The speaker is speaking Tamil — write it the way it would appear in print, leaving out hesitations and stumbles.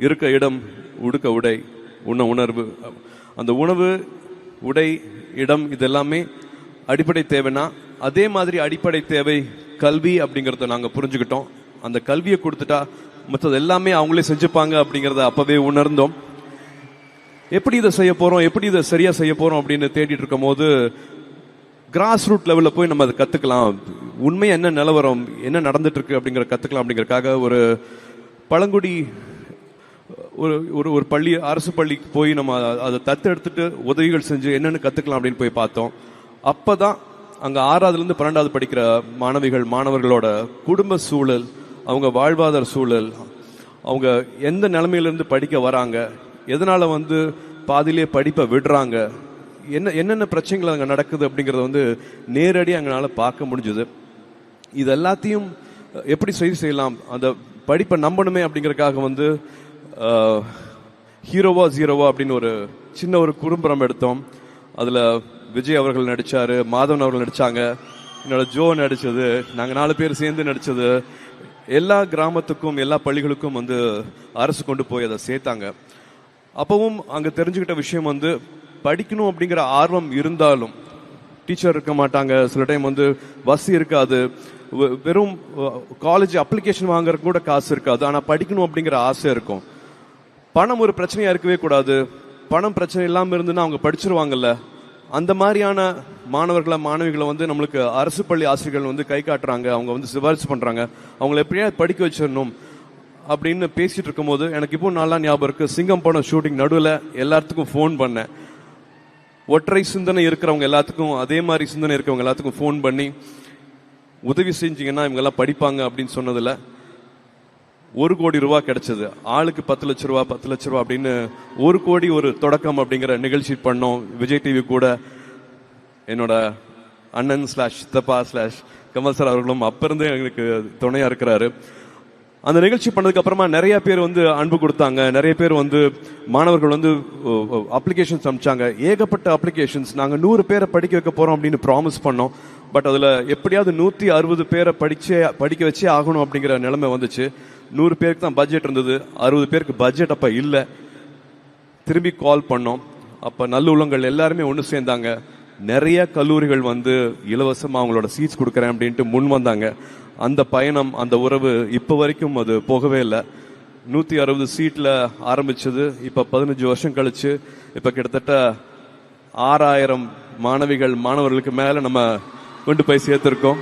இருக்க இடம், உடுக்க உடை, உண்ண உணர்வு. அந்த உணவு, உடை, இடம் இதெல்லாமே அடிப்படை தேவைன்னா அதே மாதிரி அடிப்படை தேவை கல்வி அப்படிங்கிறத நாங்கள் புரிஞ்சுக்கிட்டோம். அந்த கல்வியை கொடுத்துட்டா மற்றது எல்லாமே அவங்களே செஞ்சுப்பாங்க அப்படிங்கிறத அப்பவே உணர்ந்தோம். எப்படி இதை செய்ய போறோம், எப்படி இதை சரியா செய்ய போறோம் அப்படின்னு தேடிட்டு இருக்கும் போது கிராஸ் ரூட் லெவலில் போய் நம்ம அதை கத்துக்கலாம், உண்மையா என்ன நிலவரம், என்ன நடந்துட்டு இருக்கு அப்படிங்கிற கத்துக்கலாம் அப்படிங்கறதுக்காக ஒரு பழங்குடி ஒரு பள்ளி, அரசு பள்ளிக்கு போய் நம்ம அதை தத்தெடுத்துட்டு உதவிகள் செஞ்சு என்னென்னு கத்துக்கலாம் அப்படின்னு போய் பார்த்தோம். அப்பதான் அங்க 6ஆவதுல இருந்து 12ஆவது படிக்கிற மாணவர்களோட குடும்ப சூழல், அவங்க வாழ்வாதார சூழல், அவங்க எந்த நிலைமையிலிருந்து படிக்க வராங்க, எதனால பாதியிலே படிப்பை விடுறாங்க, என்னென்ன பிரச்சனைகள் அங்கே நடக்குது அப்படிங்கறத நேரடியாக அங்கனால பார்க்க முடிஞ்சது. இது எல்லாத்தையும் எப்படி செய்யலாம், அந்த படிப்பை நம்பணுமே அப்படிங்கறதுக்காக ஹீரோவா ஜீரோவா அப்படின்னு ஒரு சின்ன ஒரு குறும்படம் எடுத்தோம். அதுல விஜய் அவர்கள் நடிச்சாரு, மாதவன் அவர்கள் நடிச்சாங்க, என்னோட ஜோ நடிச்சது, நாங்க 4 பேர் சேர்ந்து நடிச்சது. எல்லா கிராமத்துக்கும் எல்லா பள்ளிகளுக்கும் அரசு கொண்டு போய் அதை சேர்த்தாங்க. அப்பவும் அங்க தெரிஞ்சுக்கிட்ட விஷயம் படிக்கணும் அப்படிங்கிற ஆர்வம் இருந்தாலும் டீச்சர் இருக்க மாட்டாங்க, சில டைம் பஸ் இருக்காது, வெறும் காலேஜ் அப்ளிகேஷன் வாங்குறதுக்கு கூட காசு இருக்காது, ஆனா படிக்கணும் அப்படிங்கிற ஆசை இருக்கும். பணம் ஒரு பிரச்சனையா இருக்கவே கூடாது, பணம் பிரச்சனை இல்லாம இருந்துன்னா அவங்க படிச்சிருவாங்கல்ல. அந்த மாதிரியான மாணவர்களை மாணவிகளை நம்மளுக்கு அரசு பள்ளி ஆசிரியர்கள் கை காட்டுறாங்க, அவங்க சிபாரிசு பண்றாங்க, அவங்களை எப்படியா படிக்க வச்சிடணும் அப்படின்னு பேசிட்டு இருக்கும் போது எனக்கு இப்போ நல்லா ஞாபகம் இருக்கு. சிங்கம் படம் ஷூட்டிங் நடுவில் எல்லாத்துக்கும் ஃபோன் பண்ணேன். ஒற்றை சிந்தனை இருக்கிறவங்க எல்லாத்துக்கும், அதே மாதிரி சிந்தனை இருக்கிறவங்க எல்லாத்துக்கும் ஃபோன் பண்ணி உதவி செஞ்சீங்கன்னா இவங்க எல்லாம் படிப்பாங்க அப்படின்னு சொன்னதுல 1 கோடி ரூபாய் கிடைச்சது. ஆளுக்கு 10 லட்ச ரூபா 10 லட்ச ரூபா அப்படின்னு 1 கோடி ஒரு தொடக்கம் அப்படிங்கிற நிகழ்ச்சி பண்ணோம். விஜய் டிவி கூட என்னோட அண்ணன் /சித்தப்பா கமல் சார் அவர்களும் அப்ப இருந்தே எங்களுக்கு துணையா இருக்கிறாரு. அந்த நிகழ்ச்சி பண்ணதுக்கு அப்புறமா நிறைய பேர் அன்பு கொடுத்தாங்க, நிறைய பேர் மாணவர்கள் அப்ளிகேஷன்ஸ் அனுப்பிச்சாங்க, ஏகப்பட்ட அப்ளிகேஷன்ஸ். நாங்க 100 பேரை படிக்க வைக்க போறோம் அப்படின்னு ப்ராமிஸ் பண்ணோம். பட் அதுல எப்படியாவது 160 பேரை படிக்க வச்சே ஆகணும் அப்படிங்கிற நிலைமை வந்துச்சு. 100 பேருக்கு தான் பட்ஜெட் இருந்தது, 60 பேருக்கு பட்ஜெட் அப்ப இல்ல. திரும்பி கால் பண்ணோம். அப்ப நல்லுள்ளங்கள் எல்லாருமே ஒண்ணு சேர்ந்தாங்க. நிறைய கல்லூரிகள் இலவசமா அவங்களோட சீட்ஸ் கொடுக்கறேன் அப்படின்ட்டு முன் வந்தாங்க. அந்த பயணம், அந்த உறவு இப்ப வரைக்கும் அது போகவே இல்லை. 160 சீட்ல ஆரம்பிச்சது இப்ப 15 வருஷம் கழிச்சு இப்ப கிட்டத்தட்ட 6000 மாணவர்களுக்கு மேல நம்ம கொண்டு போய் சேர்த்திருக்கோம்.